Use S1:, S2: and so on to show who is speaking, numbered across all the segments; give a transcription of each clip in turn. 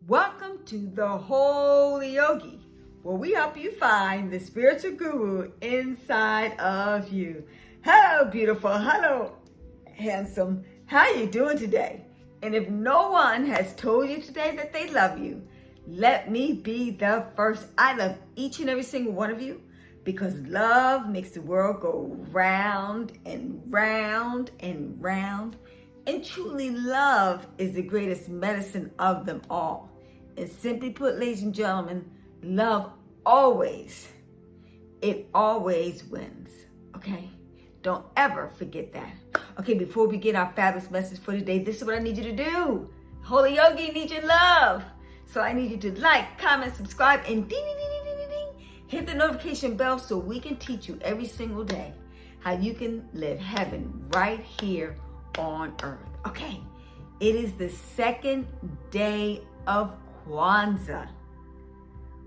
S1: Welcome to the Holy Yogi, where we help you find the spiritual guru inside of you. Hello, beautiful. Hello, handsome. How you doing today? And if no one has told you today that they love you, let me be the first. I love each and every single one of you because love makes the world go round and round and round. And truly, love is the greatest medicine of them all. And simply put, ladies and gentlemen, love always, it always wins, okay? Don't ever forget that. Okay, before we get our fabulous message for today, this is what I need you to do. Holy Yogi needs your love. So I need you to like, comment, subscribe, and ding, ding, ding, ding, ding, ding. Hit the notification bell so we can teach you every single day how you can live heaven right here on earth. Okay, it is the second day of Kwanzaa,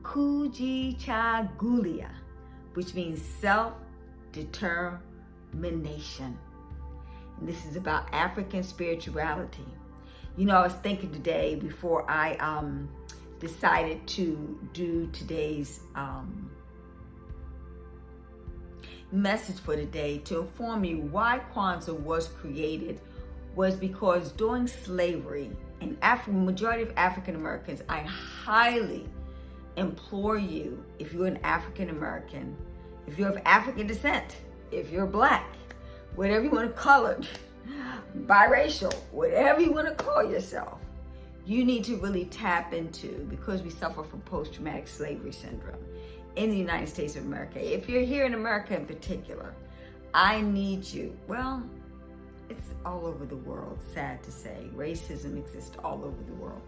S1: Kujichagulia, which means self-determination. And this is about African spirituality. You know, I was thinking today before I decided to do today's message for today to inform you why Kwanzaa was created was because during slavery, and majority of African Americans, I highly implore you, if you're an African American, if you're of African descent, if you're black, whatever you want to call it, biracial, whatever you want to call yourself, you need to really tap into, because we suffer from post-traumatic slavery syndrome in the United States of America. If you're here in America in particular, I need you, well, it's all over the world, sad to say. Racism exists all over the world.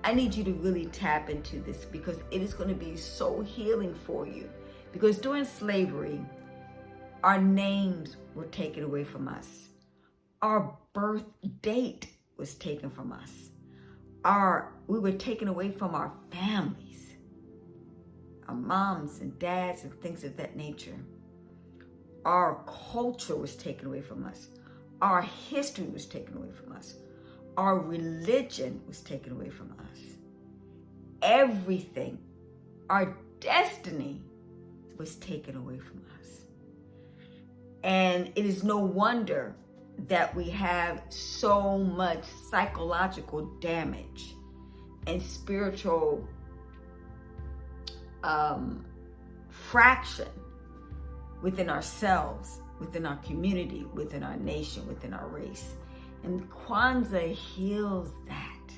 S1: I need you to really tap into this because it is going to be so healing for you. Because during slavery, our names were taken away from us. Our birth date was taken from us. We were taken away from our families, our moms and dads and things of that nature. Our culture was taken away from us. Our history was taken away from us. Our religion was taken away from us. Everything, our destiny was taken away from us. And it is no wonder that we have so much psychological damage and spiritual fraction within ourselves, within our community, within our nation, within our race. And Kwanzaa heals that.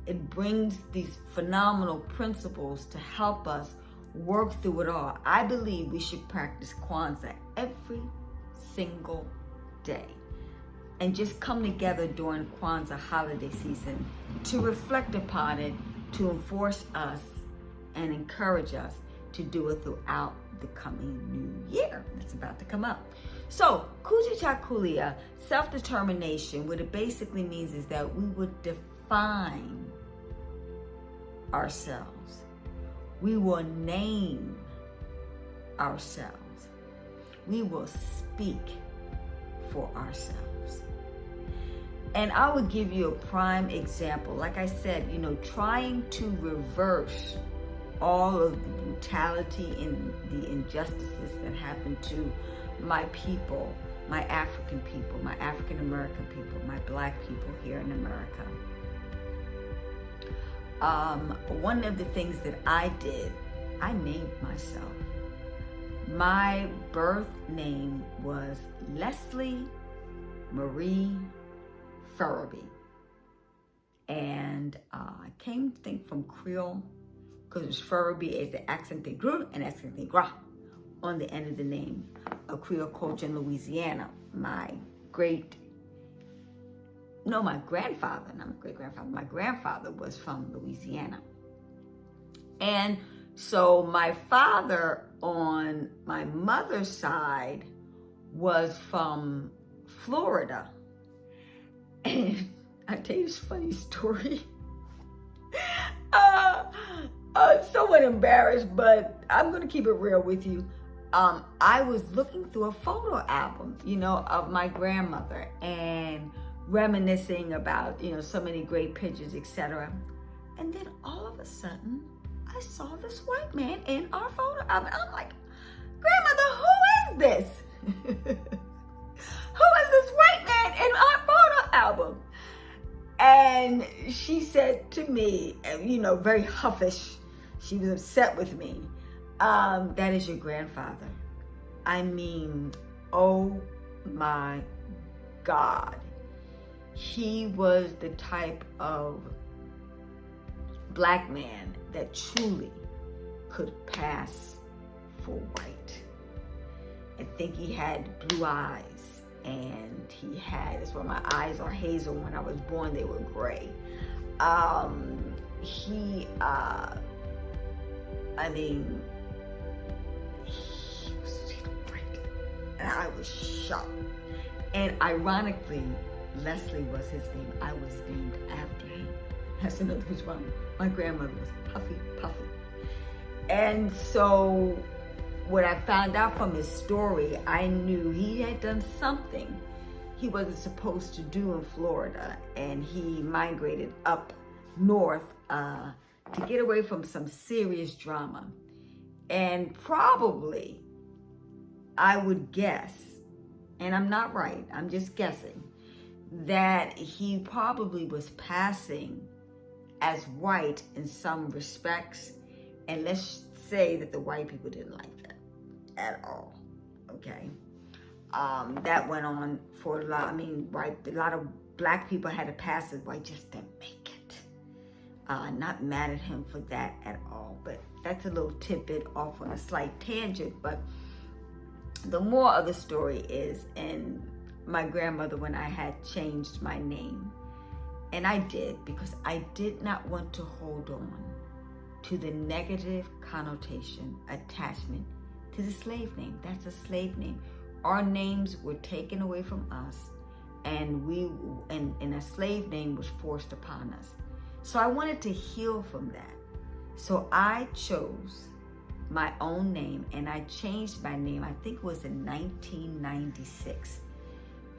S1: It brings these phenomenal principles to help us work through it all. I believe we should practice Kwanzaa every single day and just come together during Kwanzaa holiday season to reflect upon it, to enforce us and encourage us to do it throughout the coming new year that's about to come up. So, Kujichagulia, self-determination, what it basically means is that we would define ourselves. We will name ourselves. We will speak for ourselves. And I would give you a prime example. Like I said, you know, trying to reverse all of the brutality and the injustices that happen to my people, my African people, my African American people, my black people here in America. One of the things that I did, I named myself. My birth name was Leslie Marie Farabee. And I came to think from Creole, because it's Farabee is the accent aigu and accent aigu on the end of the name of Creole culture in Louisiana. My grandfather, not my great-grandfather, my grandfather was from Louisiana. And so my father on my mother's side was from Florida. And I'll tell you this funny story. Somewhat embarrassed, but I'm going to keep it real with you. I was looking through a photo album, you know, of my grandmother and reminiscing about, you know, so many great pictures, etc. And then all of a sudden, I saw this white man in our photo album. I'm like, grandmother, who is this? Who is this white man in our photo album? And she said to me, very huffish, she was upset with me, that is your grandfather. I mean, oh my God. He was the type of Black man that truly could pass for white. I think he had blue eyes, and that's why my eyes are hazel. When I was born, they were gray. He was great, and I was shocked. And ironically, Leslie was his name. I was named after him. That's another reason why my grandmother was Puffy Puffy. And so what I found out from his story, I knew he had done something he wasn't supposed to do in Florida, and he migrated up north to get away from some serious drama. And probably, I would guess, and I'm not right, I'm just guessing, that he probably was passing as white in some respects, and let's say that the white people didn't like that at all, okay? That went on for a lot. A lot of Black people had to pass as white just to make it. Not mad at him for that at all, but that's a little tidbit off on a slight tangent. But the moral of the story is, and my grandmother, when I had changed my name, and I did, because I did not want to hold on to the negative connotation, attachment to the slave name. That's a slave name. Our names were taken away from us, and a slave name was forced upon us. So I wanted to heal from that. So I chose my own name, and I changed my name, I think it was in 1996,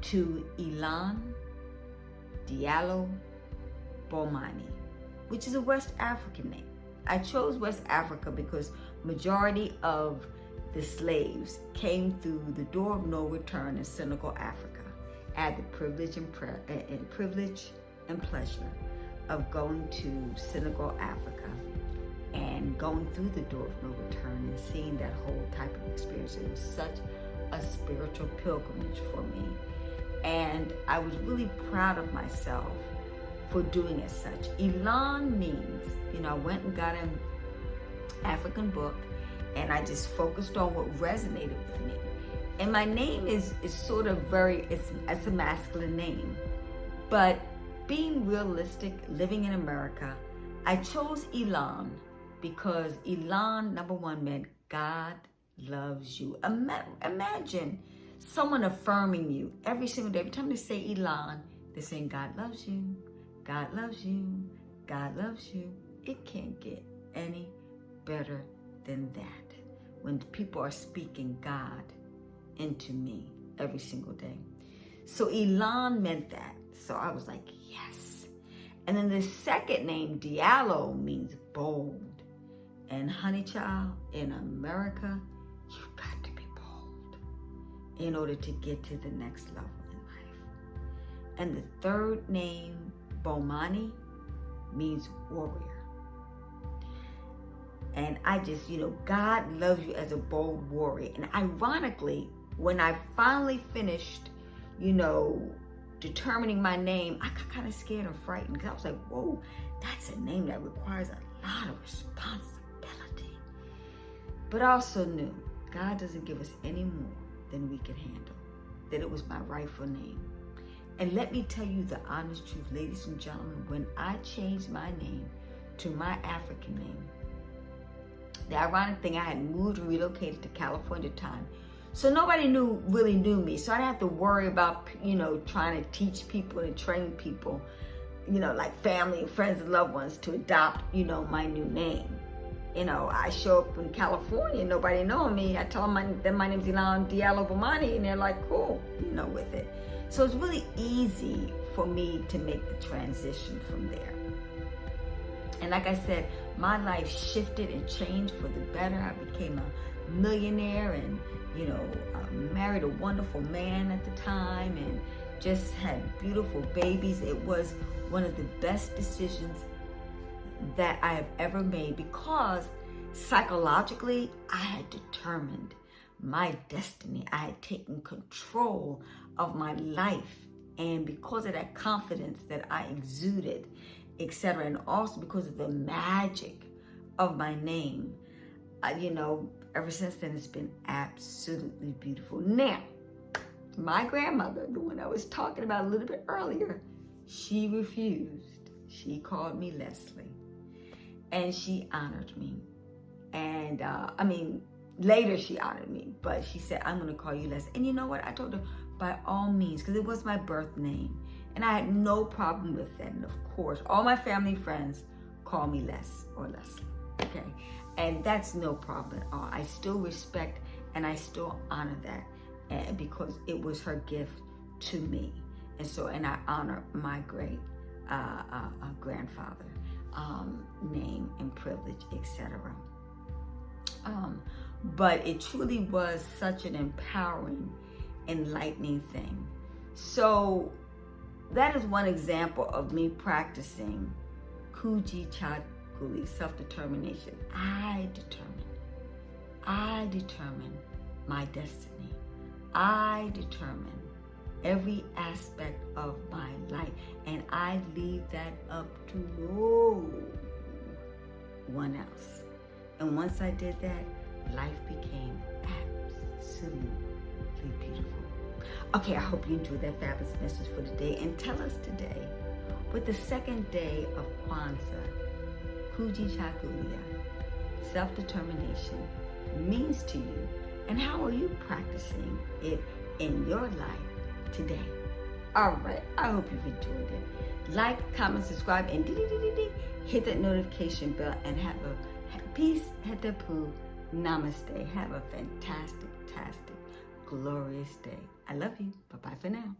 S1: to Elan Diallo Bomani, which is a West African name. I chose West Africa because majority of the slaves came through the door of no return in Senegal, Africa. I had the privilege and pleasure of going to Senegal, Africa, and going through the door of no return and seeing that whole type of experience. It was such a spiritual pilgrimage for me. And I was really proud of myself for doing as such. Elan means, I went and got an African book, and I just focused on what resonated with me. And my name is sort of it's a masculine name. But being realistic, living in America, I chose Elan because Elan, number one, meant God loves you. Imagine someone affirming you every single day. Every time they say Elan, they're saying God loves you, God loves you, God loves you. It can't get any better than that when people are speaking God into me every single day. So Elan meant that. So I was like, yes. And then the second name, Diallo, means bold. And honey child, in America, you've got to be bold in order to get to the next level in life. And the third name, Bomani, means warrior. And I just, God loves you as a bold warrior. And ironically, when I finally finished, determining my name, I got kind of scared and frightened because I was like, whoa, that's a name that requires a lot of responsibility. But I also knew God doesn't give us any more than we can handle, that it was my rightful name. And let me tell you the honest truth, ladies and gentlemen, when I changed my name to my African name, the ironic thing, I had moved and relocated to California at the time. So nobody really knew me. So I didn't have to worry about, trying to teach people and train people, like family and friends and loved ones to adopt, my new name. I show up in California, nobody knowing me. I tell them my name's Elan Diallo Bomani, and they're like, cool, with it. So it's really easy for me to make the transition from there. And like I said, my life shifted and changed for the better. I became a millionaire and, married a wonderful man at the time and just had beautiful babies. It was one of the best decisions that I have ever made because psychologically I had determined my destiny. I had taken control of my life. And because of that confidence that I exuded, etc., and also because of the magic of my name, ever since then it's been absolutely beautiful. Now, my grandmother, the one I was talking about a little bit earlier, she refused. She called me Leslie, and she honored me. And later she honored me, but she said, I'm going to call you Leslie. And you know what? I told her, by all means, because it was my birth name. And I had no problem with that. And of course, all my family friends call me Les or Leslie. Okay. And that's no problem at all. I still respect and I still honor that because it was her gift to me. And I honor my great grandfather name and privilege, etc. But it truly was such an empowering, enlightening thing. So that is one example of me practicing Kujichagulia, self-determination. I determine my destiny. I determine every aspect of my life, and I leave that up to no one else. And once I did that, life became absolutely beautiful. Okay, I hope you enjoyed that fabulous message for today. And tell us today, with the second day of Kwanzaa, Kujichagulia, self-determination, means to you, and how are you practicing it in your life today? All right, I hope you've enjoyed it. Like, comment, subscribe, and hit that notification bell, and have a peace, hetapu, namaste. Have a fantastic, glorious day. I love you. Bye-bye for now.